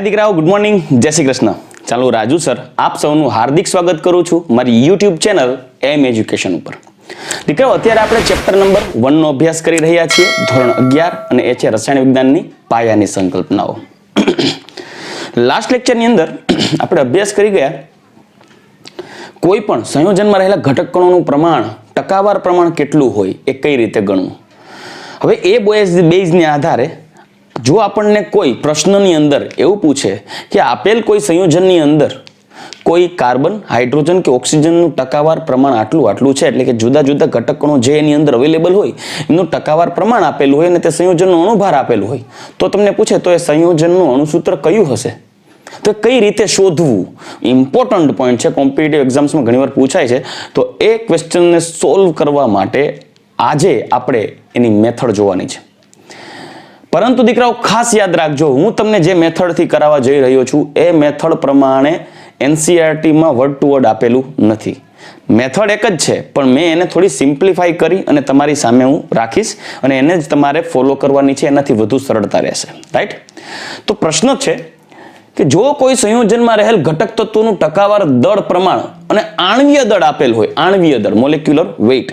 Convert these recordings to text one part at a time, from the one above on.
દીકરાઓ, good morning, જય શ્રી કૃષ્ણ. ચાલો રાજુ સર આપ સૌનું હાર્દિક સ્વાગત કરું છું મારી યુટ્યુબ ચેનલ એમ એજ્યુકેશન ઉપર. દીકરાઓ, અત્યારે આપણે ચેપ્ટર નંબર 1 નો અભ્યાસ કરી રહ્યા છીએ, ધોરણ 11, અને એ છે રસાયણ વિજ્ઞાનની પાયાની સંકલ્પનાઓ. લાસ્ટ લેક્ચરની અંદર આપણે અભ્યાસ કરી ગયા કોઈ પણ સંયોજનમાં રહેલા ઘટક કણોનું પ્રમાણ, ટકાવાર પ્રમાણ કેટલું હોય એ કઈ રીતે ગણવું. હવે એ બેઝને આધારે જો આપણને કોઈ પ્રશ્નની અંદર એવું પૂછે કે આપેલ કોઈ સંયોજનની અંદર કોઈ કાર્બન, હાઇડ્રોજન કે ઓક્સિજનનું ટકાવાર પ્રમાણ આટલું છે, એટલે કે જુદા જુદા ઘટકણો જે એની અંદર અવેલેબલ હોય એનું ટકાવાર પ્રમાણ આપેલું હોય અને તે સંયોજનનો અણુભાર આપેલું હોય, તો તમને પૂછે તો એ સંયોજનનું અણુસૂત્ર કયું હશે, તો કઈ રીતે શોધવું. ઇમ્પોર્ટન્ટ પોઈન્ટ છે, કોમ્પિટિટિવ એક્ઝામ્સમાં ઘણીવાર પૂછાય છે. તો એ ક્વેશ્ચનને સોલ્વ કરવા માટે આજે આપણે એની મેથડ જોવાની છે. પરંતુ દીકરાઓ ખાસ યાદ રાખજો, હું તમને જે મેથડથી કરાવવા જઈ રહ્યો છું એ મેથડ પ્રમાણે એનસીઈઆરટીમાં વર્ડ ટુ વર્ડ આપેલું નથી. મેથડ એક જ છે, પણ મેં એને થોડી સિમ્પ્લિફાઈ કરી અને તમારી સામે હું રાખીશ અને એને જ તમારે ફોલો કરવાની છે, એનાથી વધુ સરળતા રહેશે. રાઈટ? તો પ્રશ્ન છે કે જો કોઈ સંયોજનમાં રહેલ ઘટક તત્વોનું ટકાવાર દળ પ્રમાણ અને આણ્વીય દળ આપેલ હોય, આણ્વીય દળ મોલેક્યુલર વેઇટ,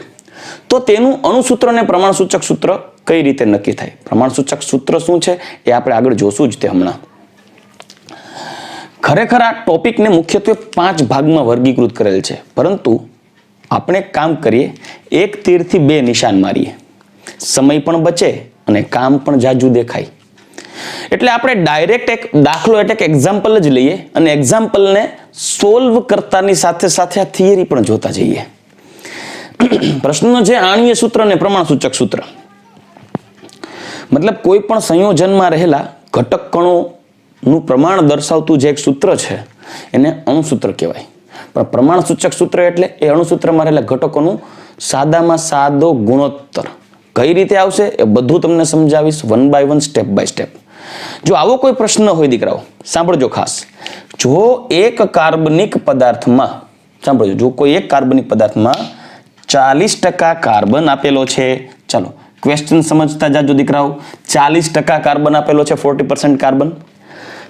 તો તેનું અણુસૂત્ર અને પ્રમાણસૂચક સૂત્ર કઈ રીતે નક્કી થાય. પ્રમાણસૂચક સૂત્ર શું છે એ આપણે આગળ જોશું જ તે હમણાં. ખરેખર આ ટોપિકને મુખ્યત્વે 5 ભાગમાં વર્ગીકૃત કરેલ છે, પરંતુ આપણે કામ કરીએ, એક તીરથી 2 નિશાન મારીએ, સમય પણ બચે અને કામ પણ જાજુ દેખાય. એટલે આપણે ડાયરેક્ટ એક દાખલો એટલે કે એક્ઝામ્પલ જ લઈએ અને એક્ઝામ્પલને સોલ્વ કરતાની સાથે સાથે આ થિયરી પણ જોતા જઈએ. પ્રશ્નનો છે આણ્વીય સૂત્ર અને પ્રમાણસૂચક સૂત્ર. મતલબ કોઈ પણ સંયોજનમાં રહેલા ઘટક કણોનું પ્રમાણ દર્શાવતું જે એક સૂત્ર છે એને અણુસૂત્ર કહેવાય. પણ પ્રમાણસૂચક સૂત્ર એટલે એ અણુસૂત્રમાં રહેલા ઘટકોનું સાદામાં સાદો ગુણોત્તર. કઈ રીતે આવશે એ બધું તમને સમજાવીશ one by one, step by step. જો આવો કોઈ પ્રશ્ન હોય દીકરાઓ, સાંભળજો ખાસ. જો એક કાર્બનિક પદાર્થમાં, સાંભળજો, જો કોઈ એક કાર્બનિક પદાર્થમાં 40% કાર્બન આપેલો છે, ચાલો ક્વેશ્ચન સમજતા જાજો દીકરાઓ. 40% કાર્બન આપેલો છે, 40% કાર્બન.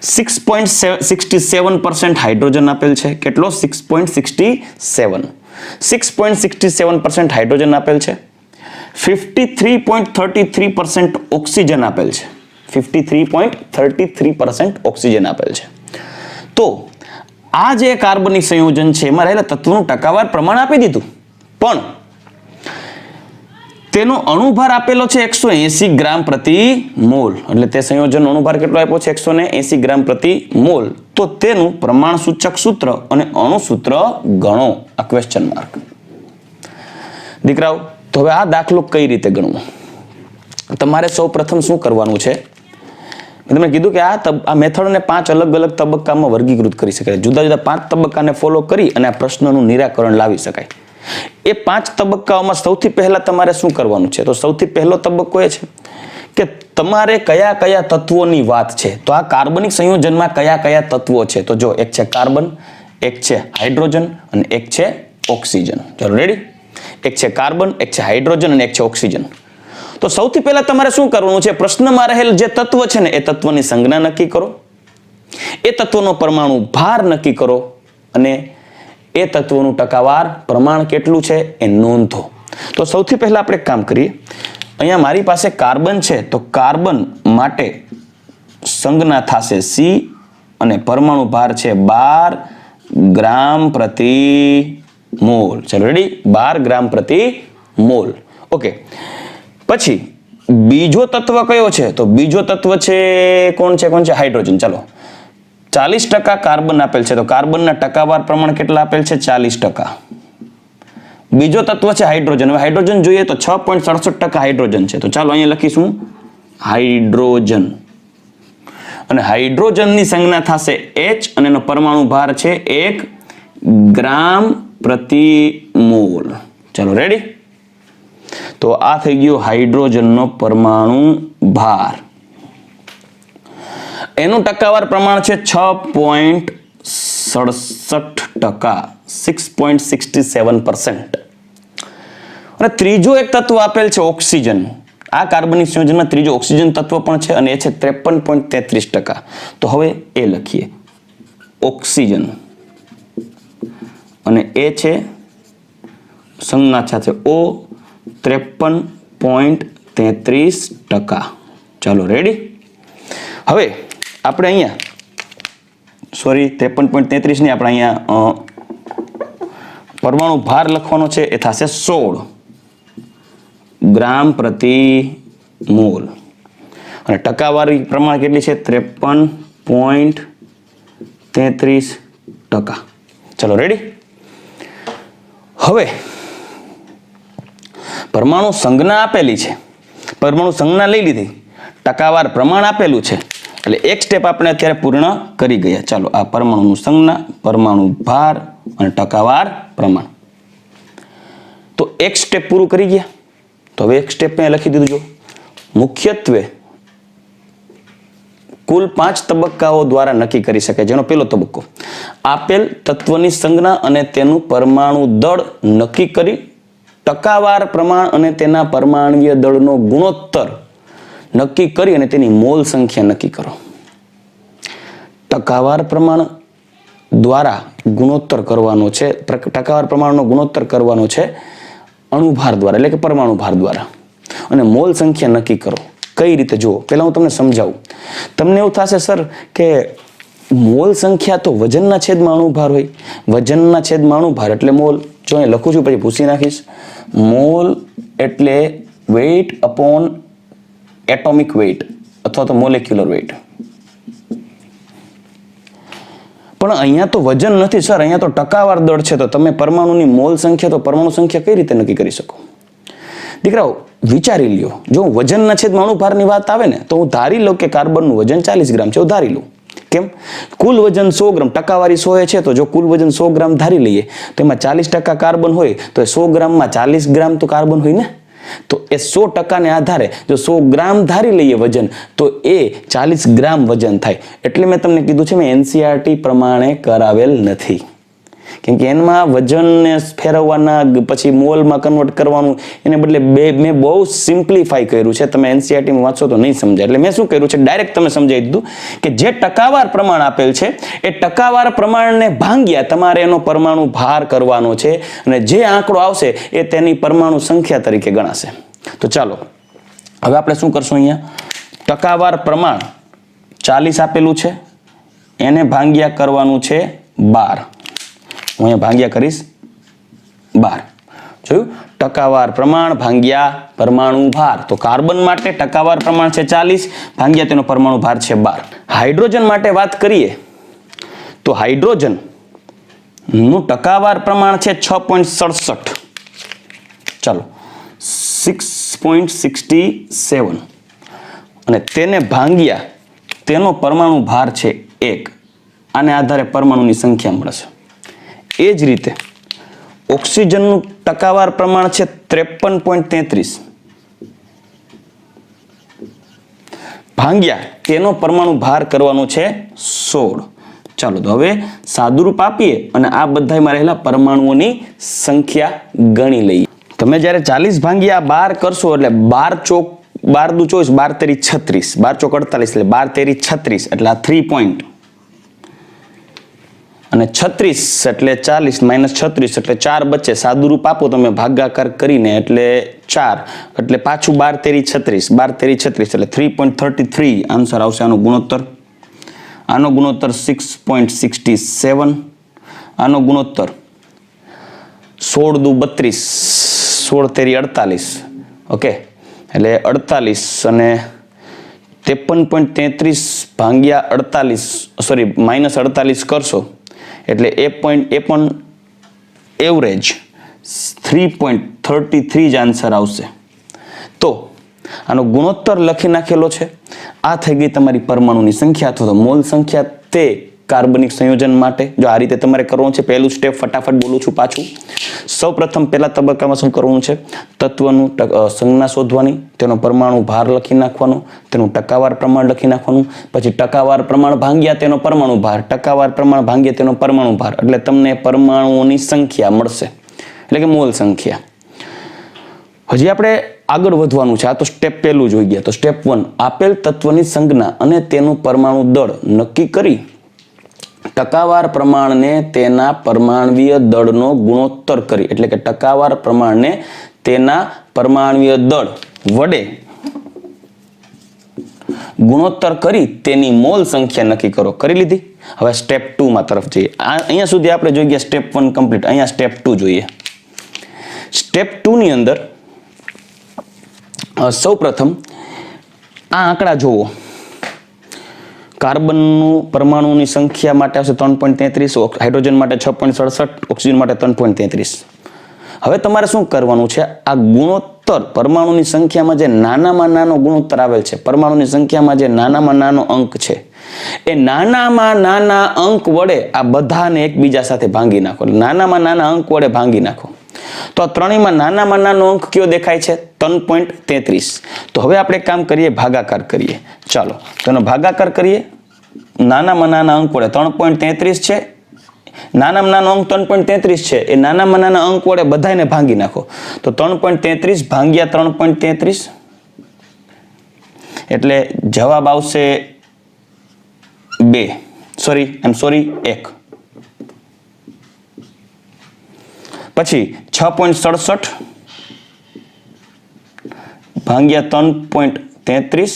6.67% હાઇડ્રોજન આપેલ છે. કેટલો? 6.67. 6.67% હાઇડ્રોજન આપેલ છે. 53.33% ઓક્સિજન આપેલ છે. 53.33% ઓક્સિજન આપેલ છે. તો આ જે કાર્બનિક સંયોજન છે એમાં રહેલા તત્વોનું ટકાવાર પ્રમાણ આપી દીધું, પણ તેનો અણુભાર આપેલો છે 180 ગ્રામ પ્રતિ મોલ. એટલે તે સંયોજનનો અણુભાર કેટલો આપ્યો છે? 180 ગ્રામ પ્રતિ મોલ. તો તેનું પ્રમાણસૂચક સૂત્ર અને અણુસૂત્ર ગણો. આ ક્વેશ્ચન માર્ક. દીકરાઓ, તો હવે આ દાખલો કઈ રીતે ગણવો? તમારે સૌ પ્રથમ શું કરવાનું છે? મેં તમને કીધું કે આ મેથડને 5 અલગ અલગ તબક્કામાં વર્ગીકૃત કરી શકાય. જુદા જુદા 5 તબક્કાને ફોલો કરી અને આ પ્રશ્નનું નિરાકરણ લાવી શકાય. એ 5 તબક્કાઓમાં સૌથી પહેલા તમારે શું કરવાનું છે? તો સૌથી પહેલો તબક્કો એ છે કે તમારે કયા કયા તત્વોની વાત છે. તો આ કાર્બનિક સંયોજનમાં કયા કયા તત્વો છે? તો જો, એક છે કાર્બન, એક છે હાઇડ્રોજન અને એક છે ઓક્સિજન. ચલો રેડી? એક છે કાર્બન, એક છે હાઇડ્રોજન અને એક છે ઓક્સિજન. તો સૌથી પહેલા તમારે શું કરવાનું છે? પ્રશ્નમાં રહેલ જે તત્વ છે ને એ તત્વની સંજ્ઞા નક્કી કરો, એ તત્વનો પરમાણુ ભાર નક્કી કરો અને એ તત્વોનું ટકાવાર પ્રમાણ કેટલું છે એ નોંધો. તો સૌથી પહેલા આપણે કામ કરીએ. અહીંયા મારી પાસે કાર્બન છે, તો કાર્બન માટે સંજ્ઞા થશે C અને પરમાણુ ભાર છે 12 ગ્રામ પ્રતિ મોલ. ચલો રેડી? 12 ગ્રામ પ્રતિ મોલ. ઓકે. પછી બીજો તત્વ કયો છે? તો બીજો તત્વ છે કોણ છે? હાઇડ્રોજન. ચાલો, 40% કાર્બન આપેલ છે, તો કાર્બનના ટકાવાર પ્રમાણ કેટલા આપેલ છે? 40%. બીજો તત્વ છે હાઇડ્રોજન. હવે હાઇડ્રોજન જોઈએ તો 6.67% હાઇડ્રોજન છે. તો ચાલો અહીંયા લખીશું હાઇડ્રોજન. અને હાઇડ્રોજનની સંજ્ઞા થશે H અને એનો પરમાણુ ભાર છે 1 ગ્રામ પ્રતિ મોલ. ચાલો રેડી? તો આ થઈ ગયો હાઇડ્રોજનનો પરમાણુ ભાર. એનું ટકાવાર પ્રમાણ છે 6.67%, 6.67%. અને ત્રીજો એક તત્વ આપેલ છે ઓક્સિજન. આ કાર્બનિક સંયોજનમાં ત્રીજો ઓક્સિજન તત્વ પણ છે અને એ છે 53.33%. તો હવે એ લખીએ ઓક્સિજન અને એ છે સંજ્ઞા સાથે O 53.33%. ચાલો રેડી. હવે આપણે અહીંયા સોરી 53.33 ની આપણે અહીંયા પરમાણુ ભાર લખવાનો છે એ થશે 16 ગ્રામ પ્રતિ મોલ અને ટકાવારી પ્રમાણ કેટલી છે 53.33%. ચલો રેડી. હવે પરમાણુ સંજ્ઞા આપેલી છે, પરમાણુ સંજ્ઞા લઈ લીધી, ટકાવાર પ્રમાણ આપેલું છે એટલે એક સ્ટેપ આપણે અત્યારે પૂર્ણ કરી ગયા. ચાલો આ પરમાણુનું સંજ્ઞા, પરમાણુ ભાર અને ટકાવાર પ્રમાણ, તો એક સ્ટેપ પૂરું કરી ગયા. તો હવે એક સ્ટેપ મેં લખી દીધું. જો મુખ્યત્વે કુલ 5 તબક્કાઓ દ્વારા નક્કી કરી શકાય. જેનો પહેલો તબક્કો આપેલ તત્વની સંજ્ઞા અને તેનું પરમાણુ દળ નક્કી કરી ટકાવાર પ્રમાણ અને તેના પરમાણ્વીય દળનો ગુણોત્તર નક્કી કરી અને તેની મોલ સંખ્યા નક્કી કરો. ટકાવાર પ્રમાણ દ્વારા ગુણોત્તર કરવાનો છે, ટકાવાર પ્રમાણનો ગુણોત્તર કરવાનો છે અણુભાર દ્વારા એટલે કે પરમાણુ ભાર દ્વારા અને મોલ સંખ્યા નક્કી કરો. કઈ રીતે જુઓ, પહેલા હું તમને સમજાવું. તમને એવું થશે સર કે મોલ સંખ્યા તો વજનના છેદમાં અણુભાર હોય, વજનના છેદમાં અણુભાર એટલે મોલ. જો અહીં લખું છું પછી ભૂસી નાખીશ. મોલ એટલે વેઇટ અપોન એટોમિક વેઇટ અથવા તો મોલેક્યુલર વેઇટ. પણ અહીંયા તો વજન નથી સર, અહીંયા તો ટકાવાર દળ છે. તો તમે પરમાણુની મોલ સંખ્યા તો પરમાણુ સંખ્યા કઈ રીતે નક્કી કરી શકો? દીકરાઓ વિચારી લ્યો. જો વજનના છેદમાં અણુભારની વાત આવે ને તો હું ધારી લઉં કે કાર્બનનું વજન 40 ગ્રામ છે. હું ધારી લઉં. કેમ? કુલ વજન 100 ગ્રામ, ટકાવારી 100 છે. તો જો કુલ વજન 100 ગ્રામ ધારી લઈએ તો એમાં 40% કાર્બન હોય તો 100 ગ્રામમાં 40 ગ્રામ તો કાર્બન હોય ને. તો એ 100%ને આધારે જો 100 ગ્રામ ધારી લઈએ વજન તો એ 40 ગ્રામ વજન થાય. એટલે મેં તમને કીધું છે મેં એનસીઆરટી પ્રમાણે કરાવેલ નથી. કેમ કે એમાં વજનને ફેરવવાના પછી મોલમાં કન્વર્ટ કરવાનું એને બદલે મેં બહુ સિમ્પ્લિફાઈ કર્યું છે. તમે એનસીઆરટીમાં વાંચો તો નહીં સમજાય. એટલે મેં શું કર્યું છે ડાયરેક્ટ તમે સમજાવી દીધું કે જે ટકાવાર પ્રમાણ આપેલ છે એ ટકાવાર પ્રમાણને ભાંગ્યા તમારે એનો પરમાણુ ભાર કરવાનો છે અને જે આંકડો આવશે એ તેની પરમાણુ સંખ્યા તરીકે ગણાશે. તો ચાલો હવે આપણે શું કરશું? અહીંયા ટકાવાર પ્રમાણ 40 આપેલું છે, એને ભાંગ્યા કરવાનું છે 12. હું અહીંયા ભાંગ્યા કરીશ 12. જોયું? ટકાવાર પ્રમાણ ભાંગ્યા પરમાણુ ભાર. તો કાર્બન માટે ટકાવાર પ્રમાણ છે 40 ભાંગ્યા તેનો પરમાણુ ભાર છે 12. હાઇડ્રોજન માટે વાત કરીએ તો હાઇડ્રોજન નું ટકાવાર પ્રમાણ છે 6.67. ચાલો 6.67 અને તેને ભાંગ્યા તેનો પરમાણુ ભાર છે 1. આને આધારે પરમાણુની સંખ્યા મળશે. એ જ રીતે ઓક્સિજનનું ટકાવાર પ્રમાણ છે 53.33 ભાંગ્યા તેનો પરમાણુ ભાર કરવાનો છે 16. ચાલો તો હવે સાદુરૂપ આપીએ અને આ બધામાં રહેલા પરમાણુઓની સંખ્યા ગણી લઈએ. તમે જ્યારે 40 ભાંગ્યા 12 કરશો એટલે 12 ચોક 12 દુ 24, 12 તેરી 36, 12 ચોક 48 એટલે 12 તેરી 36 એટલે આ 3 પોઈન્ટ અને 36 એટલે 40 માઇનસ 36 એટલે 4 બચે. સાદુરૂપ આપો તમે ભાગાકાર કરીને એટલે 4 એટલે પાછું 12 તેરી 36, 12 તેરી 36 એટલે 3.33 આન્સર આવશે. આનો ગુણોત્તર 6.67, આનો ગુણોત્તર 16 દુ 32, 16 તેરી 48. ઓકે એટલે 48 અને 53.33 ભાંગ્યા 48 સોરી માઇનસ 48 કરશો એટલે એ પણ એવરેજ 3.33 જ આન્સર આવશે. તો આનો ગુણોત્તર લખી નાખેલો છે. આ થઈ ગઈ તમારી પરમાણુની સંખ્યા અથવા તો મોલ સંખ્યા તે કાર્બનિક સંયોજન માટે. જો આ રીતે તમારે કરવાનું છે. પહેલું સ્ટેપ ફટાફટ બોલું છું પાછું. સૌપ્રથમ પહેલા તબક્કામાં શું કરવાનું છે? તત્વનું સંજ્ઞા શોધવાની, તેનો પરમાણુ ભાર લખી નાખવાનો, તેનું ટકાવાર પ્રમાણ લખી નાખવાનું, પછી ટકાવાર પ્રમાણ ભાંગ્યા તેનો પરમાણુ ભાર, ટકાવાર પ્રમાણ ભાંગ્યા તેનો પરમાણુ ભાર એટલે તમને પરમાણુઓની સંખ્યા મળશે એટલે કે મોલ સંખ્યા. હજી આપણે આગળ વધવાનું છે. આ તો સ્ટેપ પહેલું જોઈ ગયા. તો સ્ટેપ 1, આપેલ તત્વની સંજ્ઞા અને તેનું પરમાણુ દળ નક્કી કરી ટકાવાર પ્રમાણને તેના પરમાણ્વીય દળનો ગુણોત્તર કરી, એટલે કે ટકાવાર પ્રમાણને તેના પરમાણ્વીય દળ વડે ગુણોત્તર કરી તેની મોલ સંખ્યા નક્કી કરો. કરી લીધી. હવે સ્ટેપ 2 માં તરફ જઈએ. અહીંયા સુધી આપણે જોઈ ગયા સ્ટેપ 1 કમ્પ્લીટ. અહીંયા સ્ટેપ 2 જોઈએ. સ્ટેપ 2 ની અંદર સૌ પ્રથમ આ આંકડા જોવો. કાર્બનનું પરમાણુની સંખ્યા માટે આવશે 3.33, હાઇડ્રોજન માટે 6.67, ઓક્સિજન માટે 3.33. હવે તમારે શું કરવાનું છે? આ ગુણોત્તર પરમાણુની સંખ્યામાં જે નાનામાં નાનો ગુણોત્તર આવેલ છે, પરમાણુની સંખ્યામાં જે નાનામાં નાનો અંક છે, એ નાનામાં નાના અંક વડે આ બધાને એકબીજા સાથે ભાંગી નાખો. નાનામાં નાના અંક વડે ભાંગી નાખો. તો ત્રણેયમાં નાનામાં નાનો અંક કયો દેખાય છે? 3.33. તો હવે આપણે એક કામ કરીએ, ભાગાકાર કરીએ. ચાલો તેનો ભાગાકાર કરીએ. નાનામાં નાના અંક વડે 3.33 છે. નાનામાં નાનો અંક 3.33 છે. એ નાનામાં નાના અંક વડે બધાને ભાંગી નાખો. તો 3.33 ભાગ્યા 3.33 એટલે જવાબ આવશે 2. સોરી 1. પછી 6.67 ભાગ્યા 3.33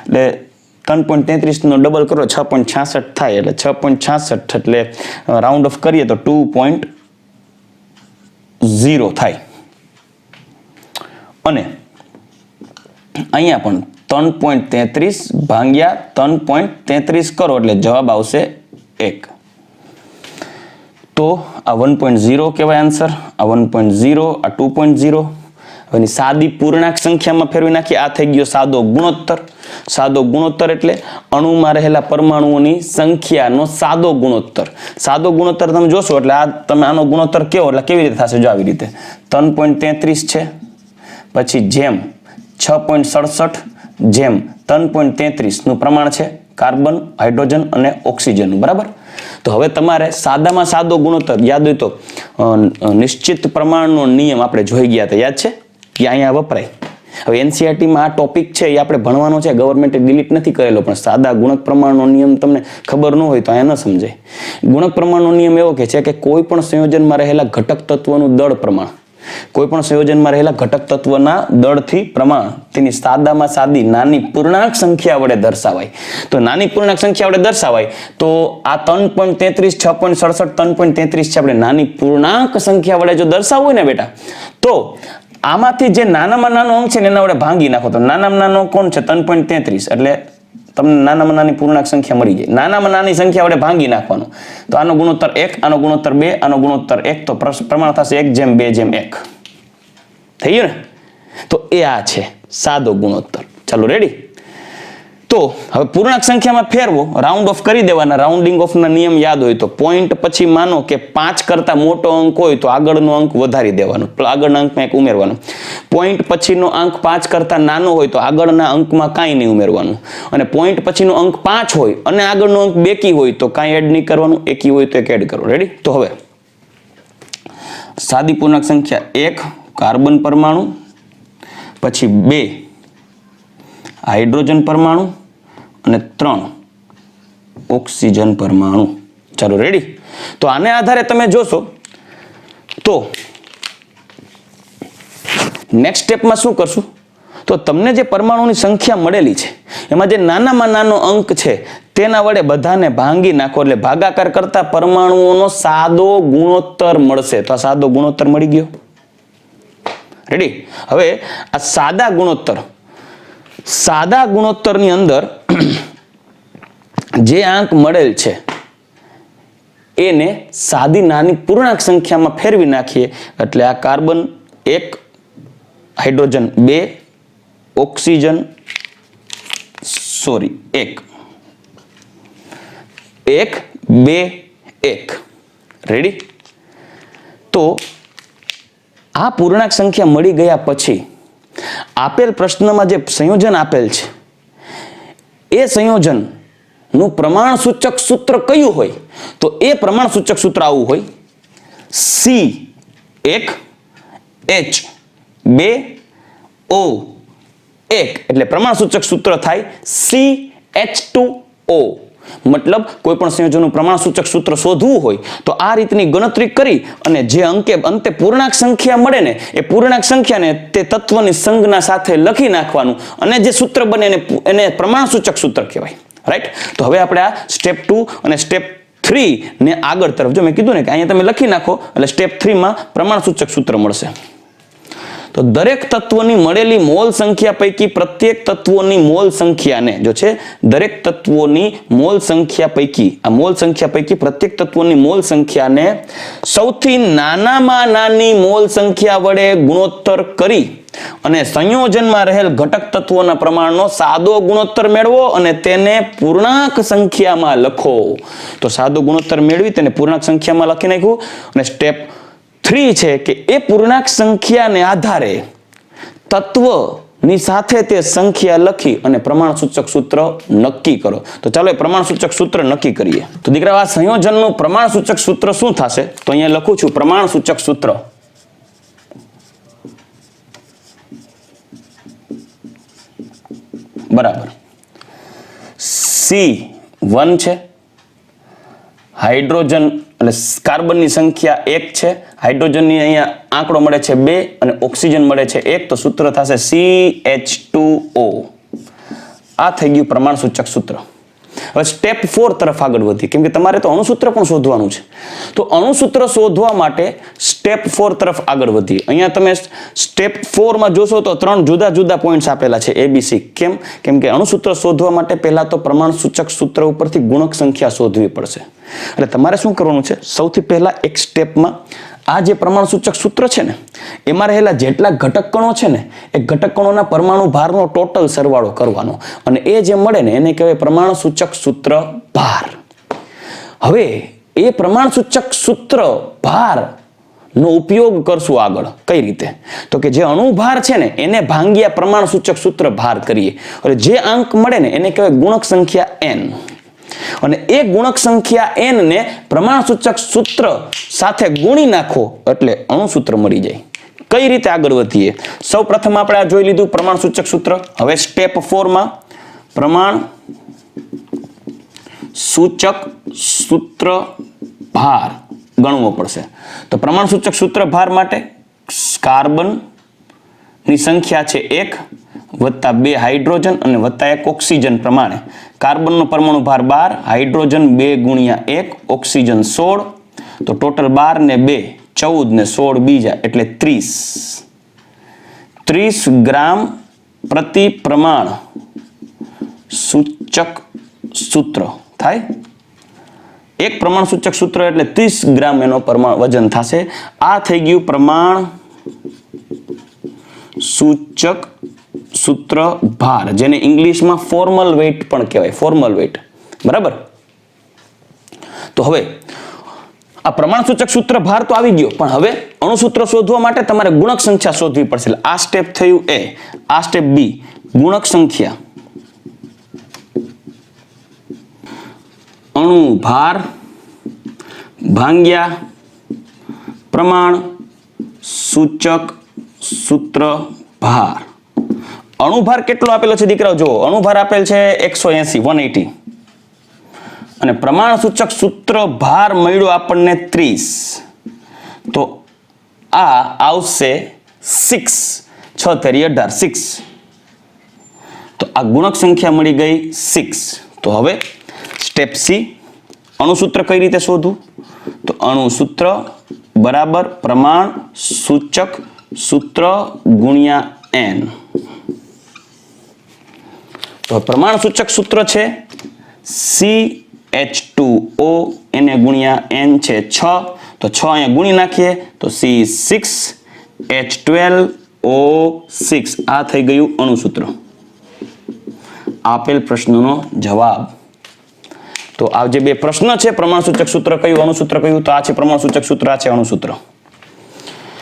એટલે 3.33 નો ડબલ કરો 6.66 થાય, એટલે 6.66 એટલે રાઉન્ડ ઓફ કરીએ તો 2.0 થાય. અને અહીંયા પણ 3.33 ભાગ્યા 3.33 કરો એટલે જવાબ આવશે 1. તો આ 1.0 કહેવાય આન્સર, આ 1.0, આ 2.0. હવે સાદી પૂર્ણાંક સંખ્યામાં ફેરવી નાખીએ. આ થઈ ગયો સાદો ગુણોત્તર. સાદો ગુણોત્તર એટલે અણુમાં રહેલા પરમાણુઓની સંખ્યાનો સાદો ગુણોત્તર. સાદો ગુણોત્તર તમે જોશો એટલે આ તમે આનો ગુણોત્તર કેવો, એટલે કેવી રીતે થશે? જો આવી રીતે 3.33 છે, પછી જેમ 6.67 જેમ 3.33 નું પ્રમાણ છે કાર્બન, હાઇડ્રોજન અને ઓક્સિજનનું, બરાબર. તો હવે તમારે સાદામાં સાદો ગુણોત્તર યાદ હોય તો નિશ્ચિત પ્રમાણનો નિયમ આપણે જોઈ ગયા હતા, યાદ છે? કે અહીંયા વપરાય. હવે એનસીઈઆરટીમાં આ ટોપિક છે એ આપણે ભણવાનો છે, ગવર્મેન્ટે ડિલીટ નથી કરેલો, પણ સાદા ગુણક પ્રમાણનો નિયમ તમને ખબર ન હોય તો અહીંયા ન સમજાય. ગુણક પ્રમાણનો નિયમ એવો કે છે કે કોઈ પણ સંયોજનમાં રહેલા ઘટક તત્વનું દળ પ્રમાણ, કોઈ પણ સંયોજનમાં રહેલા ઘટક તત્વના દળથી પ્રમાણ તેની સાદામાં સાદી નાની પૂર્ણાંક સંખ્યા વડે દર્શાવાય. તો નાની પૂર્ણાંક સંખ્યા વડે દર્શાવાય તો આ 3.33, 6.67, 3.33 છે, આપણે નાની પૂર્ણાંક સંખ્યા વડે જો દર્શાવવું હોય ને બેટા, તો આમાંથી જે નાનામાં નાનો અંક છે ને એના વડે ભાંગી નાખો. તો નાનામાં નાનો કોણ છે? 3.33. એટલે તમને નાનામાં નાની પૂર્ણાંક સંખ્યા મળી જાય. નાનામાં નાની સંખ્યા વડે ભાંગી નાખવાનું. તો આનો ગુણોત્તર 1, આનો ગુણોત્તર 2, આનો ગુણોત્તર 1, તો પ્રમાણ થશે 1:2:1. થઈ ગયું ને? તો એ આ છે સાદો ગુણોત્તર. ચાલો રેડી? તો હવે પૂર્ણાંક સંખ્યામાં ફેરવો, રાઉન્ડ ઓફ કરી દેવાના. રાઉન્ડિંગ ઓફ ના નિયમ યાદ હોય તો પોઈન્ટ પછી માનો કે 5 કરતા મોટો અંક હોય તો આગળનો અંક વધારી દેવાનો, આગળના અંકમાં 1 ઉમેરવાનો. પોઈન્ટ પછીનો અંક 5 કરતા નાનો હોય તો આગળના અંકમાં કાંઈ નહીં ઉમેરવાનું. અને પોઈન્ટ પછીનો અંક 5 હોય અને આગળનો અંક બેકી હોય તો કાંઈ એડ નહીં કરવાનું, એકી હોય તો 1 એડ કરો. રેડી? તો હવે સાદી પૂર્ણાંક સંખ્યા 1 કાર્બન પરમાણુ, પછી 2 હાઇડ્રોજન પરમાણુ અને 3 ઓક્સિજન પરમાણુ. ચાલો રેડી? તો આને આધારે તમે જોશો તો નેક્સ્ટ સ્ટેપમાં શું કરશું? તો તમને જે પરમાણુની સંખ્યા મળેલી છે એમાં જે નાનામાં નાનો અંક છે તેના વડે બધાને ભાંગી નાખો, એટલે ભાગાકાર કરતા પરમાણુઓનો સાદો ગુણોત્તર મળશે. તો આ સાદો ગુણોત્તર મળી ગયો. રેડી? હવે આ સાદા ગુણોત્તરની અંદર જે આંક મળેલ છે એને સાદી નાની પૂર્ણાંક સંખ્યામાં ફેરવી નાખીએ એટલે આ કાર્બન 1, હાઇડ્રોજન 2, ઓક્સિજન 1, 2, 1. રેડી? તો આ પૂર્ણાંક સંખ્યા મળી ગયા પછી આપેલ પ્રશ્નમાં જે સંયોજન આપેલ છે એ સંયોજન નું પ્રમાણ સૂચક સૂત્ર કયું હોય? તો એ પ્રમાણ સૂચક સૂત્ર આવું હોય: C1H2 O એક એટલે પ્રમાણસૂચક સૂત્ર થાય CH2O. મતલબ કોઈ પણ સંયોજનનું પ્રમાણસૂચક સૂત્ર શોધવું હોય તો આ રીતની ગણતરી કરી અને જે અંતે પૂર્ણાંક સંખ્યા મળે ને એ પૂર્ણાંક સંખ્યાને તે તત્વની સંજ્ઞા સાથે લખી નાખવાનું અને જે સૂત્ર બને એને પ્રમાણસૂચક સૂત્ર કહેવાય. રાઈટ. તો હવે આપણે આ સ્ટેપ 2 અને સ્ટેપ 3 ને આગળ તરફ જો મેં કીધું ને કે અહીંયા તમે લખી નાખો એટલે સ્ટેપ 3 માં પ્રમાણસૂચક સૂત્ર મળશે. તો દરેક તત્વની મળેલી મોલ સંખ્યા પૈકી પ્રત્યેક તત્વોની મોલ સંખ્યાને જો છે દરેક તત્વોની મોલ સંખ્યા પૈકી આ મોલ સંખ્યા પૈકી પ્રત્યેક તત્વોની મોલ સંખ્યાને સૌથી નાનામાં નાની મોલ સંખ્યા વડે ગુણોત્તર કરી અને સંયોજનમાં રહેલ ઘટક તત્વોના પ્રમાણનો સાદો ગુણોત્તર મેળવો અને તેને પૂર્ણાંક સંખ્યામાં લખો. તો સાદો ગુણોત્તર મેળવી તેને પૂર્ણાંક સંખ્યામાં લખી નાખ્યું અને સ્ટેપ 3 છે કે એ પૂર્ણાંક સંખ્યાને આધારે તત્વની સાથે તે સંખ્યા લખી અને પ્રમાણસૂચક સૂત્ર નક્કી કરો. તો ચાલો એ પ્રમાણસૂચક સૂત્ર નક્કી કરીએ. તો દીકરા આ સંયોજનનું પ્રમાણસૂચક સૂત્ર શું થશે? તો અહીંયા લખું છું પ્રમાણસૂચક સૂત્ર બરાબર C1 છે, હાઇડ્રોજન એટલે કાર્બનની સંખ્યા 1 છે, હાઇડ્રોજનની અહીંયા આંકડો મળે છે 2 અને ઓક્સિજન મળે છે 1, તો સૂત્ર થશે CH2O. આ થઈ ગયું પ્રમાણસૂચક સૂત્ર. હવે સ્ટેપ 4 તરફ આગળ વધી કેમ કે તમારે તો અણુસૂત્ર પણ શોધવાનું છે. તો અણુસૂત્ર શોધવા માટે સ્ટેપ 4 તરફ આગળ વધીએ. અહીંયા તમે સ્ટેપ 4 માં જોશો તો 3 જુદા જુદા પોઈન્ટ્સ આપેલા છે ABC. કેમ કે અણુસૂત્ર શોધવા માટે પહેલા તો પ્રમાણસૂચક સૂત્ર ઉપરથી ગુણક સંખ્યા શોધવી પડશે. એટલે તમારે શું કરવાનું છે? સૌથી પહેલા એક સ્ટેપમાં આ જે પ્રમાણસૂચક સૂત્ર છે ને એમાં રહેલા જેટલા ઘટક કણો છે ને એ ઘટક કણોના પરમાણુ ભારનો ટોટલ સરવાળો કરવાનો અને એ જે મળે ને એને કહેવાય પ્રમાણસૂચક સૂત્ર ભાર. હવે એ પ્રમાણસૂચક સૂત્ર ભાર નો ઉપયોગ કરશું આગળ. કઈ રીતે? તો કે જે અણુભાર છે ને એને ભાંગ્યા પ્રમાણસૂચક સૂત્ર ભાર કરીએ અને જે અંક મળે ને એને કહેવાય ગુણક સંખ્યા n. અને એ ગુણક સંખ્યા n ને પ્રમાણસૂચક સૂત્ર સાથે ગુણી નાખો એટલે અણુસૂત્ર મળી જાય. કઈ રીતે આગળ વધીએ? સૌ પ્રથમ આપણે આ જોઈ લીધું પ્રમાણસૂચક સૂત્ર. હવે સ્ટેપ 4 માં પ્રમાણ સૂચક સૂત્ર ભાર ગણવો પડશે. તો પ્રમાણસૂચક સૂત્ર ભાર માટે કાર્બન ની સંખ્યા છે 1 વત્તા 2 હાઇડ્રોજન અને વત્તા 1 ઓક્સિજન પ્રમાણે કાર્બનનો પરમાણુ ભાર 12, હાઇડ્રોજન 2 ગુણ્યા 1, ઓક્સિજન 16, તો ટોટલ 12 ને 2 14 ને 16 બીજા એટલે 30 ગ્રામ પ્રતિ પ્રમાણ સૂચક સૂત્ર થાય. એક પ્રમાણ સૂચક સૂત્ર એટલે 30 ગ્રામ એનો વજન થશે. આ થઈ ગયું પ્રમાણ સૂચક સૂત્ર ભાર, જેને ઇંગ્લિશમાં ફોર્મલ વેઇટ પણ કહેવાય. ફોર્મલ વેઇટ બરાબર. તો હવે આ પ્રમાણસૂચક સૂત્ર ભાર તો આવી ગયો, પણ હવે અણુસૂત્ર શોધવા માટે તમારે ગુણક સંખ્યા શોધવી પડશે. એટલે આ સ્ટેપ થયું A, આ સ્ટેપ B. ગુણક સંખ્યા અણુ ભાર ભાંગ્યા પ્રમાણ સૂચક સૂત્ર ભાર. અણુભાર કેટલો આપેલો છે દીકરાઓ? જો અણુભાર આપેલ છે 180 અને પ્રમાણ સૂચક સૂત્ર ભાર મળ્યો આપણને 30. તો આ આવશે 6, 6 તેરી 18, 6. તો આ ગુણક સંખ્યા મળી ગઈ 6. તો હવે સ્ટેપ C, અણુસૂત્ર કઈ રીતે શોધવું? તો અણુસૂત્ર બરાબર પ્રમાણ સૂચક સૂત્ર ગુણ્યા n. તો પ્રમાણ સૂચક સૂત્ર છે CH2O, એને ગુણ્યા n છે 6, તો 6 અહીંયા ગુણી નાખીએ તો C6H12O6. આ થઈ ગયું અણુસૂત્ર. આપેલ પ્રશ્નનો જવાબ. તો આ જે બે પ્રશ્ન છે, પ્રમાણસૂચક સૂત્ર કયું, અણુસૂત્ર કયું, તો આ છે પ્રમાણસૂચક સૂત્ર, આ છે અણુસૂત્ર.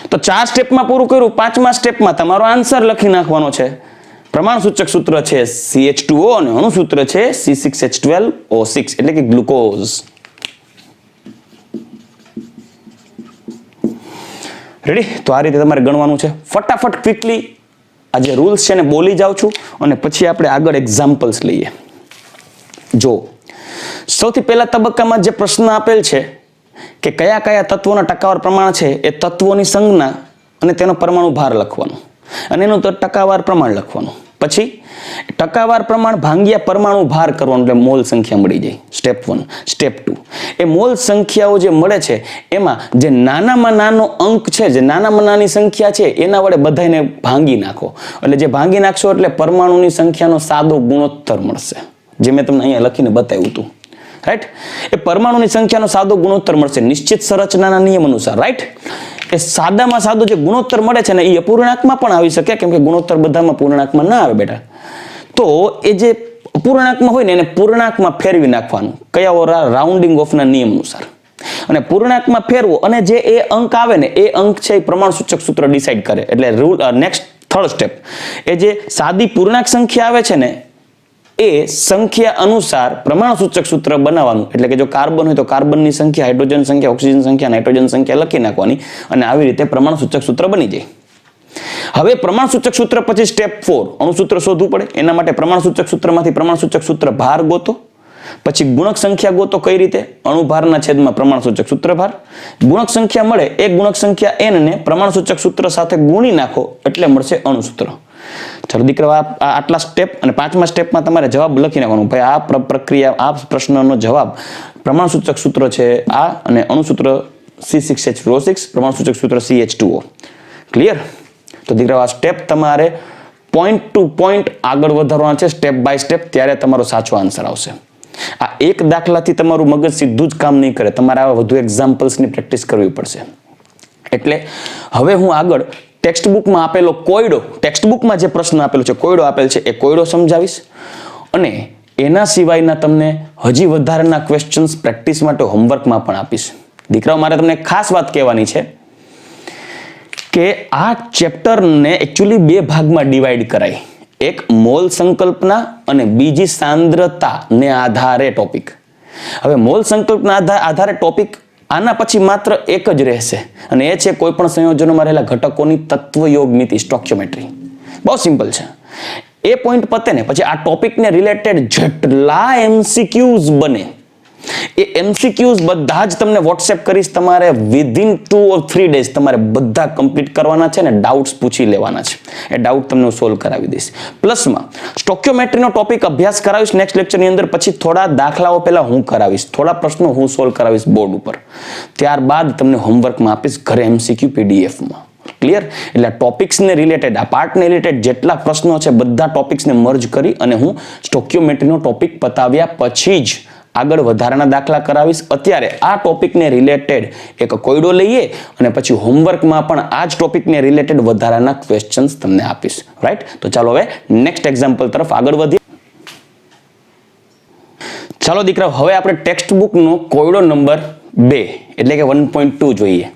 તો 4 સ્ટેપમાં પૂરું કર્યું. 5મા સ્ટેપમાં તમારો આન્સર લખી નાખવાનો છે. પ્રમાણસૂચક સૂત્ર છે CH2O અને અણુસૂત્ર છે C6H12O6 એટલે કે ગ્લુકોઝ. રેડી? તો આ રીતે તમારે ગણવાનું છે. ફટાફટ ક્વિકલી આ જે રૂલ્સ છે ને બોલી જાઉં છું અને પછી આપણે આગળ એક્ઝામ્પલ્સ લઈએ. જો સૌથી પહેલા તબક્કામાં જે પ્રશ્ન આપેલ છે કે કયા કયા તત્વોના ટકાવાર પ્રમાણ છે, એ તત્વોની સંજ્ઞા અને તેનો પરમાણુ ભાર લખવાનું અને એનું તો ટકાવાર પ્રમાણ લખવાનું. પછી ટકાવાર પ્રમાણ ભાંગ્યા પરમાણુ ભાર કરવાનું, એટલે મોલ સંખ્યા મળી જાય. સ્ટેપ 1. સ્ટેપ 2, એ મોલ સંખ્યાઓ જે મળે છે એમાં જે નાનામાં નાનો અંક છે, જે નાનામાં નાની સંખ્યા છે, એના વડે બધાને ભાંગી નાખો. એટલે જે ભાંગી નાખશો એટલે પરમાણુની સંખ્યાનો સાદો ગુણોત્તર મળશે, જે મેં તમને અહીંયા લખીને બતાવ્યું હતું. રાઈટ, એ પરમાણુની સંખ્યાનો સાદો ગુણોત્તર મળશે નિશ્ચિત સંરચનાના નિયમ અનુસાર. રાઈટ, એ સાદામાં સાદો જે ગુણોત્તર મળે છે ને એ અપૂર્ણાંકમાં પણ આવી શકે, કેમ કે ગુણોત્તર બધામાં પૂર્ણાંકમાં ના આવે બેટા. તો એ જે અપૂર્ણાંકમાં હોય ને એને પૂર્ણાંકમાં ફેરવી નાખવાનું, કયા રાઉન્ડિંગ ઓફના નિયમ અનુસાર. અને પૂર્ણાંકમાં ફેરવો અને જે એ અંક આવે ને એ અંક છે એ પ્રમાણસૂચક સૂત્ર ડિસાઈડ કરે. એટલે રૂલ નેક્સ્ટ થર્ડ સ્ટેપ, એ જે સાદી પૂર્ણાંક સંખ્યા આવે છે ને એ સંખ્યા અનુસાર પ્રમાણસૂચક સૂત્ર બનાવવાનું. એટલે કે જો કાર્બન હોય તો કાર્બનની સંખ્યા, હાઇડ્રોજન સંખ્યા, ઓક્સિજન સંખ્યા, નાઇટ્રોજન સંખ્યા લખી નાખવાની અને આવી રીતે પ્રમાણસૂચક સૂત્ર બની જાય. હવે પ્રમાણસૂચક સૂત્ર પછી સ્ટેપ 4, અણુસૂત્ર શોધવું પડે. એના માટે પ્રમાણસૂચક સૂત્રમાંથી પ્રમાણસૂચક સૂત્ર ભાર ગોતો. પછી ગુણક સંખ્યા ગોતો. કઈ રીતે? અણુભારના છેદમાં પ્રમાણસૂચક સૂત્ર ભાર. ગુણક સંખ્યા મળે એ ગુણક સંખ્યા n ને પ્રમાણસૂચક સૂત્ર સાથે ગુણી નાખો એટલે મળશે અણુસૂત્ર. ચલો દીકરા, આટલા સ્ટેપ અને 5મા સ્ટેપમાં તમારે જવાબ લખી નાખવાનો. ભાઈ આ પ્રક્રિયા, આ પ્રશ્નનો જવાબ પ્રમાણસૂચક સૂત્ર છે આ અને અણુસૂત્ર C6H6, પ્રમાણસૂચક સૂત્ર CH2O. ક્લિયર? તો દીકરા આ સ્ટેપ તમારે પોઈન્ટ ટુ પોઈન્ટ આગળ વધારવાના છે, સ્ટેપ બાય સ્ટેપ, ત્યારે તમારો સાચો આન્સર આવશે. આ એક દાખલાથી તમારું મગજ સીધું જ કામ નહીં કરે, તમારે આવા વધુ એક્ઝામ્પલ્સની પ્રેક્ટિસ કરવી પડશે. એટલે હવે હું આગળ ટેક્સ્ટબુકમાં આપેલો કોયડો, ટેક્સ્ટબુકમાં જે પ્રશ્ન આપેલો છે, કોયડો આપેલ છે, એ કોયડો સમજાવીશ અને એના સિવાયના તમને હજી વધારેના ક્વેશ્ચન્સ પ્રેક્ટિસ માટે હોમવર્કમાં પણ આપીશ. દીકરાઓ, મારે તમને ખાસ વાત કહેવાની છે કે આ ચેપ્ટરને એકચ્યુઅલી 2 ભાગમાં ડિવાઈડ કરાય. એક મોલ સંકલ્પના અને બીજી સાંદ્રતાને આધારે ટોપિક. હવે મોલ સંકલ્પના આધારે ટોપિક આના પછી માત્ર એક જ રહેશે અને એ છે કોઈ પણ સંયોજનોમાં રહેલા ઘટકોની તત્વયોગ મિતિ, સ્ટોઇકિયોમેટ્રી. બહુ સિમ્પલ છે. એ પોઈન્ટ પતે ને પછી આ ટોપિકને રિલેટેડ જેટલા MCQs બને એ MCQs બધા જ તમને વોટ્સએપ કરીશ. તમારે વિધિન 2 or 3 days તમારે બધા કમ્પ્લીટ કરવાના છે ને ડાઉટ્સ પૂછી લેવાના છે. એ ડાઉટ તમને સોલ્વ કરાવી દઈશ. પ્લસમાં સ્ટોઇકિયોમેટ્રીનો ટોપિક અભ્યાસ કરાવીશ નેક્સ્ટ લેક્ચરની અંદર. પછી થોડા દાખલાઓ પહેલા હું કરાવીશ, થોડા પ્રશ્નો હું સોલ્વ કરાવીશ બોર્ડ ઉપર. ત્યારબાદ તમને હોમવર્કમાં આપીશ ઘરે MCQ PDFમાં. ક્લિયર? એટલે ટોપિક્સને રિલેટેડ, આ પાર્ટને રિલેટેડ જેટલા પ્રશ્નો છે બધા ટોપિક્સને મર્જ કરી અને હું સ્ટોઇકિયોમેટ્રીનો ટોપિક પતાવ્યા પછી જ આગળ વધારાના દાખલા કરાવીશ. અત્યારે આ ટોપિકને રિલેટેડ એક કોયડો લઈએ અને પછી હોમવર્કમાં પણ આ જ ટોપિકને રિલેટેડ વધારાના ક્વેશ્ચન્સ તમને આપીશ. રાઈટ? તો ચાલો હવે નેક્સ્ટ એક્ઝામ્પલ તરફ આગળ વધીએ. ચાલો દીકરા, હવે આપણે ટેક્સ્ટ બુકનો કોયડો નંબર 2 એટલે કે 1.2 જોઈએ.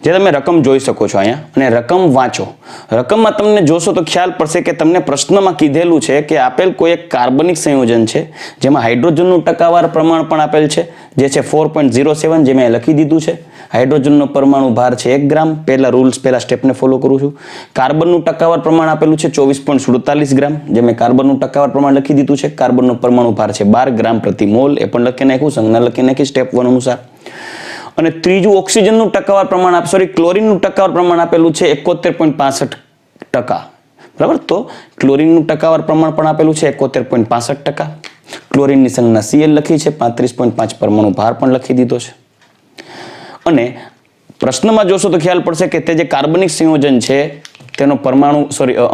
જે તમે રકમ જોઈ શકો છો અહીંયા અને રકમ વાંચો. રકમમાં તમને જોશો તો ખ્યાલ પડશે કે તમને પ્રશ્નમાં કીધેલું છે કે આપેલ કોઈ એક કાર્બનિક સંયોજન છે જેમાં હાઇડ્રોજનનું ટકાવાર પ્રમાણ પણ આપેલ છે, જે છે 4.07, જે મેં લખી દીધું છે. હાઇડ્રોજનનો પરમાણુ ભાર છે 1 ગ્રામ. પહેલા સ્ટેપને ફોલો કરું છું. કાર્બનનું ટકાવાર પ્રમાણ આપેલું છે 24.47 ગ્રામ, જે મેં કાર્બનનું ટકાવાર પ્રમાણ લખી દીધું છે. કાર્બનનો પરમાણુ ભાર છે 12 ગ્રામ પ્રતિ મોલ, એ પણ લખી નાખ્યું, સંજ્ઞા લખી નાખી સ્ટેપ 1 અનુસાર. અને ત્રીજું ઓક્સિજનનું ટકાવાર પ્રમાણ, ક્લોરીનનું ટકાવાર પ્રમાણ આપેલું છે 71.65%. બરાબર? તો ક્લોરીનનું ટકાવાર પ્રમાણ પણ આપેલું છે 71.65%. ક્લોરીનની સંજ્ઞા Cl લખી છે, 35.5 પરમાણુ ભાર પણ લખી દીધો છે. અને પ્રશ્નમાં જોશો તો ખ્યાલ પડશે કે તે જે કાર્બનિક સંયોજન છે તેનો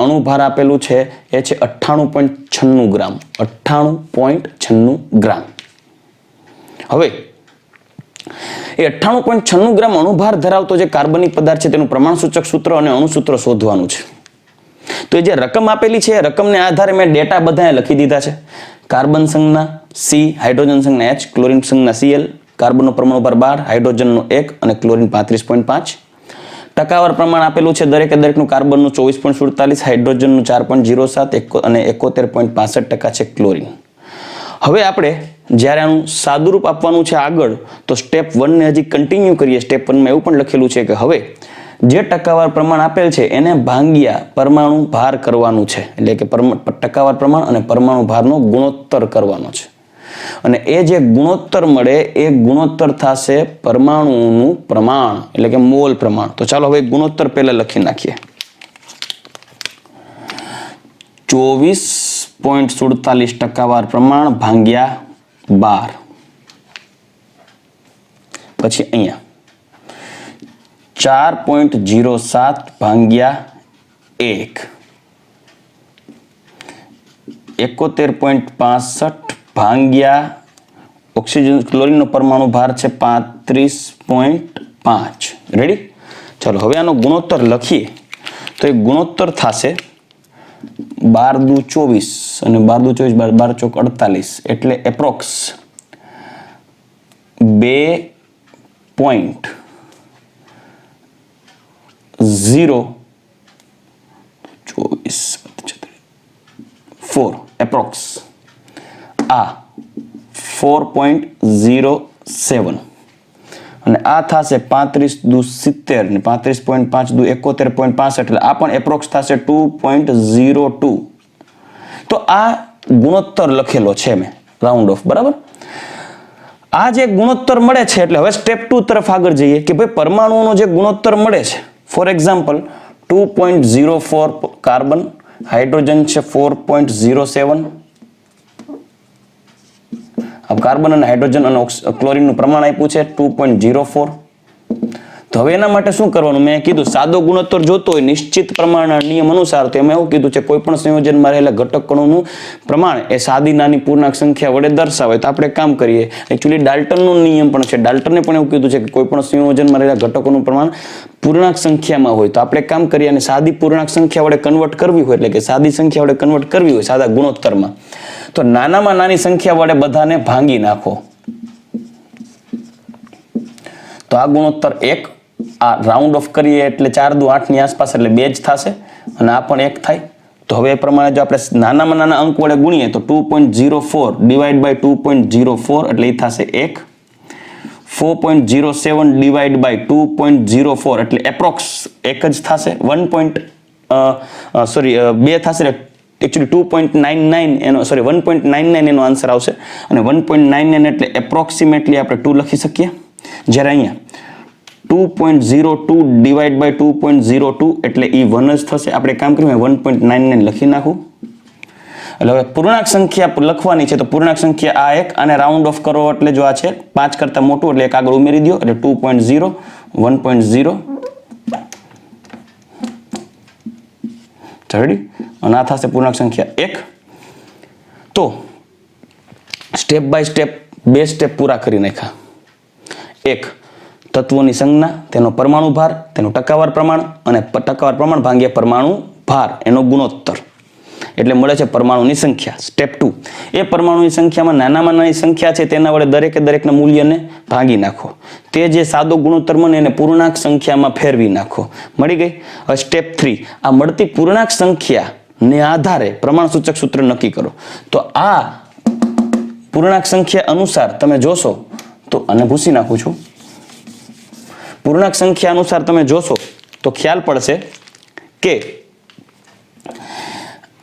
અણુભાર આપેલું છે એ છે 98.96 ગ્રામ. 98.96 ગ્રામ. હવે એ 98.96 ગ્રામ અણુભાર ધરાવતો જે કાર્બનિક પદાર્થ છે તેનું પ્રમાણસૂચક સૂત્ર અને અણુસૂત્ર શોધવાનું છે. તો એ જે રકમ આપેલી છે એ રકમને આધારે મેં ડેટા બધા લખી દીધા છે. કાર્બન સંજ્ઞા C, હાઇડ્રોજન સંજ્ઞા H, ક્લોરીન સંજ્ઞા Cl, કાર્બનનો પરમાણુ ભાર 12, હાઇડ્રોજનનો 1 અને ક્લોરીન 35.5. ટકાવાર પ્રમાણ આપેલું છે દરેકે દરેકનું. કાર્બનનું 24.47, હાઇડ્રોજનનું 4.07 અને 71.65% છે ક્લોરીન. હવે આપણે જ્યારે આનું સાદુરૂપ આપવાનું છે આગળ, તો સ્ટેપ 1 ને હજી કન્ટિન્યુ કરીએ. સ્ટેપ 1 માં એવું પણ લખેલું છે કે હવે જે ટકાવાર પ્રમાણ આપેલ છે એને ભાંગ્યા પરમાણુ ભાર કરવાનું છે, એટલે કે ટકાવાર પ્રમાણ અને પરમાણુ ભારનો ગુણોત્તર કરવાનો છે. અને એ જે ગુણોત્તર મળે એ ગુણોત્તર થશે પરમાણુનું પ્રમાણ, એટલે કે મોલ પ્રમાણ. તો ચાલો હવે ગુણોત્તર પહેલા લખી નાખીએ. 24.47 ટકાવાર પ્રમાણ ભાંગ્યા 12. પછી અહીંયા 4.07 ભાંગ્યા 1, 71.65 ભાંગ્યા ઓક્સિજન ક્લોરીનનો પરમાણુ ભાર છે 35.5. રેડી? ચલો હવે આનો ગુણોત્તર લખીએ તો એ ગુણોત્તર થશે 12 દુ 24 અને 12 દુ 24 12 ચોક 48, એટલે એપ્રોક્સ 2.024 એપ્રોક્સ આ 4.07 અને આ થશે 35 દુ 70 ને 35.5 દુ 71.65, એટલે આ પણ એપ્રોક્સ થશે 2.02. તો આ ગુણોત્તર લખેલો છે મેં રાઉન્ડ ઓફ, બરાબર. આ જે ગુણોત્તર મળે છે એટલે હવે સ્ટેપ 2 તરફ આગળ જઈએ કે ભાઈ પરમાણુઓનો જે ગુણોત્તર મળે છે, ફોર એક્ઝામ્પલ 2.04 કાર્બન, હાઇડ્રોજન છે 4.07. કાર્બન અને હાઇડ્રોજન અને ક્લોરીનનું પ્રમાણ આપ્યું છે 2.04. તો હવે એના માટે શું કરવાનું, મેં કીધું સાદો ગુણોત્તર જોતો હોય નિશ્ચિત પ્રમાણના નિયમ અનુસાર, તો એમાં એવું કીધું છે કોઈ પણ સંયોજનમાં રહેલા ઘટક કણોનું પ્રમાણ એ સાદી નાની પૂર્ણાંક સંખ્યા વડે દર્શાવે. તો આપણે કામ કરીએ, એકચ્યુઅલી ડાલ્ટનનો નિયમ પણ છે, ડાલ્ટને પણ એવું કીધું છે કે કોઈ પણ સંયોજનમાં રહેલા ઘટકોનું પ્રમાણ પૂર્ણાંક સંખ્યામાં હોય તો આપણે કામ કરીએ અને સાદી પૂર્ણાંક સંખ્યા વડે કન્વર્ટ કરવી હોય, એટલે કે સાદી સંખ્યા વડે કન્વર્ટ કરવી હોય સાદા ગુણોત્તરમાં, તો નાનામાં નાની સંખ્યા વડે બધાને ભાંગી નાખો. તો આ ગુણોત્તર 1, આ રાઉન્ડ ઓફ કરીએ એટલે 4 દુ 8 ની આસપાસ, એટલે 2 જ થશે અને આ પણ 1 થાય. તો હવે એ પ્રમાણે જો આપણે નાનામાં નાના અંક વડે ગુણીએ તો 2.04 ડિવાઈડ બાય 2.04 એટલે એ થશે 1. 4.07 ડિવાઈડ બાય 2.04 એટલે એપ્રોક્સ 1 જ થશે. 2 થશે, એકચ્યુઅલી 2.99 એનો 1.99 એનો આન્સર આવશે અને 1.99 એટલે એપ્રોક્સિમેટલી આપણે 2 લખી શકીએ. જ્યારે અહીંયા 2.02 ડિવાઈડ બાય 2.02 એટલે એ 1 જ થશે. આપણે કામ કરીએ 1.99 લખી નાખું. એટલે હવે પૂર્ણાંક સંખ્યા લખવાની છે તો પૂર્ણાંક સંખ્યા આ એક, આને રાઉન્ડ ઓફ કરો એટલે જો આ છે 5 કરતા મોટું એટલે એક આગળ ઉમેરી દો એટલે 2.0, 1.0. રેડી? અને આ થશે પૂર્ણાંક સંખ્યા 1. તો સ્ટેપ બાય સ્ટેપ 2 સ્ટેપ પૂરા કરી નાખ્યા. 1 તત્વોની સંજ્ઞા, તેનો પરમાણુ ભાર, તેનું ટકાવાર પ્રમાણ અને ટકાવાર પ્રમાણ ભાગ્યા પરમાણુ ભાર એનો ગુણોત્તર, એટલે મળે છે પરમાણુની સંખ્યા. સ્ટેપ 2 એ પરમાણુની સંખ્યામાં નાનામાં નાની સંખ્યા છે તેના વડે દરેકે દરેકના મૂલ્યને ભાગી નાખો. તે જે સાદો ગુણોત્તર મને એને પૂર્ણાંક સંખ્યામાં ફેરવી નાખો. મળી ગઈ. હવે સ્ટેપ 3 આ મળતી પૂર્ણાંક સંખ્યાને આધારે પ્રમાણ સૂચક સૂત્ર નક્કી કરો. તો આ પૂર્ણાંક સંખ્યા અનુસાર તમે જોશો તો આને ભૂસી નાખું છું. પૂર્ણાંક સંખ્યા અનુસાર તમે જોશો તો ખ્યાલ પડશે કે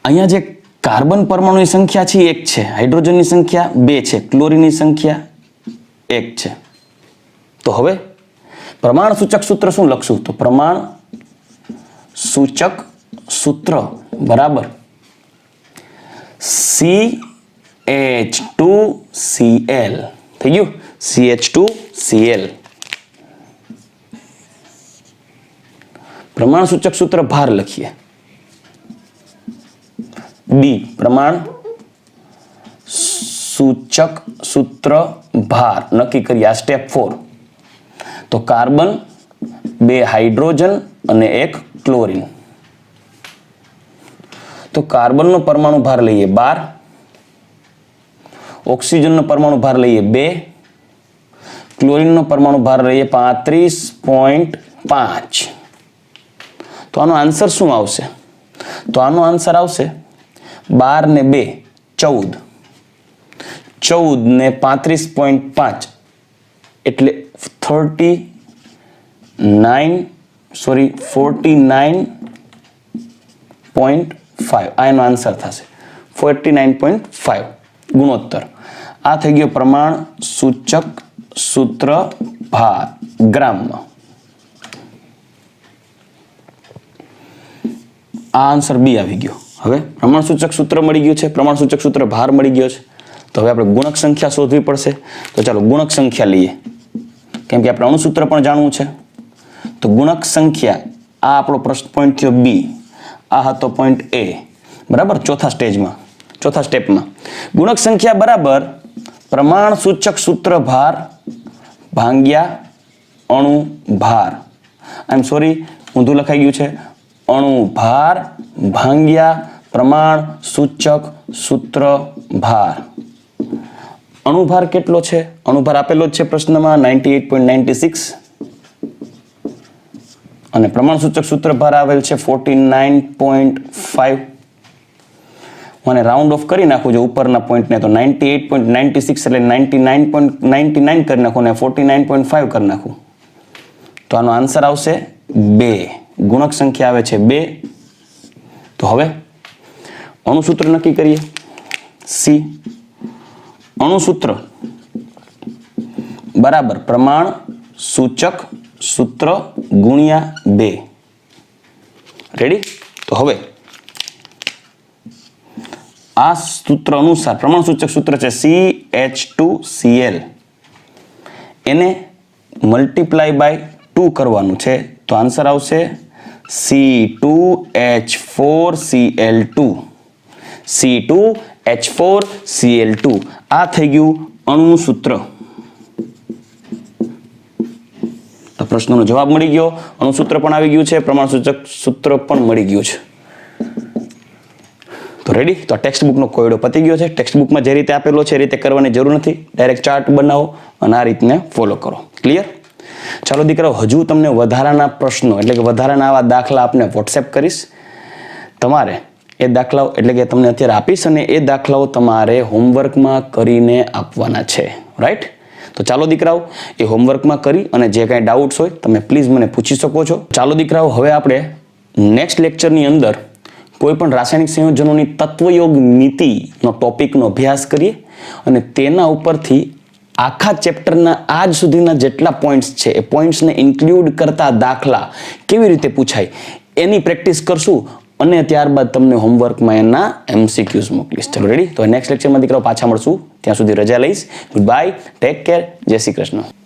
અહીંયા જે કાર્બન પરમાણુની સંખ્યા છે 1 છે, હાઇડ્રોજનની સંખ્યા 2 છે, ક્લોરીનની સંખ્યા 1 છે. તો હવે પ્રમાણ સૂચક સૂત્ર શું લખશું? તો પ્રમાણ સૂચક સૂત્ર બરાબર CH2Cl. થઈ ગયું? CH2Cl. પ્રમાણ સૂચક સૂત્ર ભાર લખીએ. બી પ્રમાણ સૂચક સૂત્ર ભાર નક્કી કરીએ. આ સ્ટેપ 4. તો કાર્બન, 2 હાઇડ્રોજન અને 1 ક્લોરીન. તો કાર્બનનો પરમાણુ ભાર લઈએ 12, ઓક્સિજનનો પરમાણુ ભાર લઈએ 2, ક્લોરીનનો પરમાણુ ભાર લઈએ 35.5. તો આનો આન્સર શું આવશે? તો આનો આન્સર આવશે 12 ને 2 14, 14 ને 35.5 એટલે 39 સોરી 49.5 આ એનો આન્સર થશે 49.5 ગુણોત્તર. આ થઈ ગયો પ્રમાણ સૂચક સૂત્ર ભાર ગ્રામમાં. આ આન્સર બી આવી ગયો. હવે પ્રમાણ સૂચક સૂત્ર મળી ગયું છે, પ્રમાણ સૂચક સૂત્ર ભાર મળી ગયો છે. તો હવે આપણે ગુણક સંખ્યા શોધવી પડશે. તો ચાલો ગુણક સંખ્યા લઈએ, કેમ કે આપણે અણુસૂત્ર પણ જાણવું છે. તો ગુણક સંખ્યા, આ આપણો પ્રશ્ન પોઈન્ટ થયો બી, આ હતો પોઈન્ટ એ, બરાબર. ચોથા સ્ટેપમાં ગુણક સંખ્યા બરાબર પ્રમાણ સૂચક સૂત્ર ભાર ભાંગ્યા અણુ ભાર. આઈ એમ સોરી, ઊંધું લખાઈ ગયું છે. અણુ ભાર ભાંગ્યા પ્રમાણ સૂચક સૂત્ર ભાર. અણુભાર કેટલો છે? અણુભાર આપેલો જ છે પ્રશ્નમાં 98.96 અને પ્રમાણ સૂચક સૂત્ર ભાર આવેલ છે 49.5. મને રાઉન્ડ ઓફ કરી નાખું જો ઉપરના પોઈન્ટને, તો 98.96 એટલે 99.99 કરી નાખું ને 49.5 કરી નાખું, તો આનો આન્સર આવશે 2. ગુણક સંખ્યા આવે છે 2. તો હવે અણુસૂત્ર નક્કી કરીએ. સી અણુસૂત્ર બરાબર પ્રમાણ સૂચક સૂત્ર ગુણ્યા 2. રેડી? તો હવે આ સૂત્ર અનુસાર પ્રમાણ સૂચક સૂત્ર છે CH2Cl, એને મલ્ટીપ્લાય બાય 2 કરવાનું છે. તો આન્સર આવશે C2H4Cl2. C2H4Cl2. આ થઈ ગયું અણુસૂત્ર. તો પ્રશ્નનો જવાબ મળી ગયો. અણુસૂત્ર પણ આવી ગયું છે, પ્રમાણ સૂચક સૂત્ર પણ મળી ગયું છે. તો રેડી? તો ટેક્સ્ટ બુકનો કોયડો પતી ગયો છે. ટેક્સ્ટ બુકમાં જે રીતે આપેલો છે એ રીતે કરવાની જરૂર નથી. ડાયરેક્ટ ચાર્ટ બનાવો અને આ રીતને ફોલો કરો. ક્લિયર? ચાલો દીકરાઓ, હજુ તમને વધારાના પ્રશ્નો એટલે કે વધારાના આવા દાખલા આપને વોટ્સએપ કરીશ. તમારે એ દાખલાઓ એટલે કે તમને અત્યારે આપીશ અને એ દાખલાઓ તમારે હોમવર્કમાં કરીને આપવાના છે. રાઈટ? તો ચાલો દીકરાઓ, એ હોમવર્કમાં કરી અને જે કાંઈ ડાઉટ્સ હોય તમે પ્લીઝ મને પૂછી શકો છો. ચાલો દીકરાઓ, હવે આપણે નેક્સ્ટ લેક્ચરની અંદર કોઈ પણ રાસાયણિક સંયોજનોની તત્વયોગ નીતિનો ટોપિકનો અભ્યાસ કરીએ અને તેના ઉપરથી આખા ચેપ્ટરના આજ સુધીના જેટલા પોઈન્ટ્સ છે એ પોઈન્ટ્સને ઇન્ક્લુડ કરતા દાખલા કેવી રીતે પૂછાય એની પ્રેક્ટિસ કરશું અને ત્યારબાદ તમને હોમવર્કમાં એના MCQs મોકલીશ. ચલો રેડી? તો નેક્સ્ટ લેક્ચરમાં દીકરાઓ પાછા મળશું. ત્યાં સુધી રજા લઈશ. ગુડ બાય, ટેક કેર, જય શ્રી કૃષ્ણ.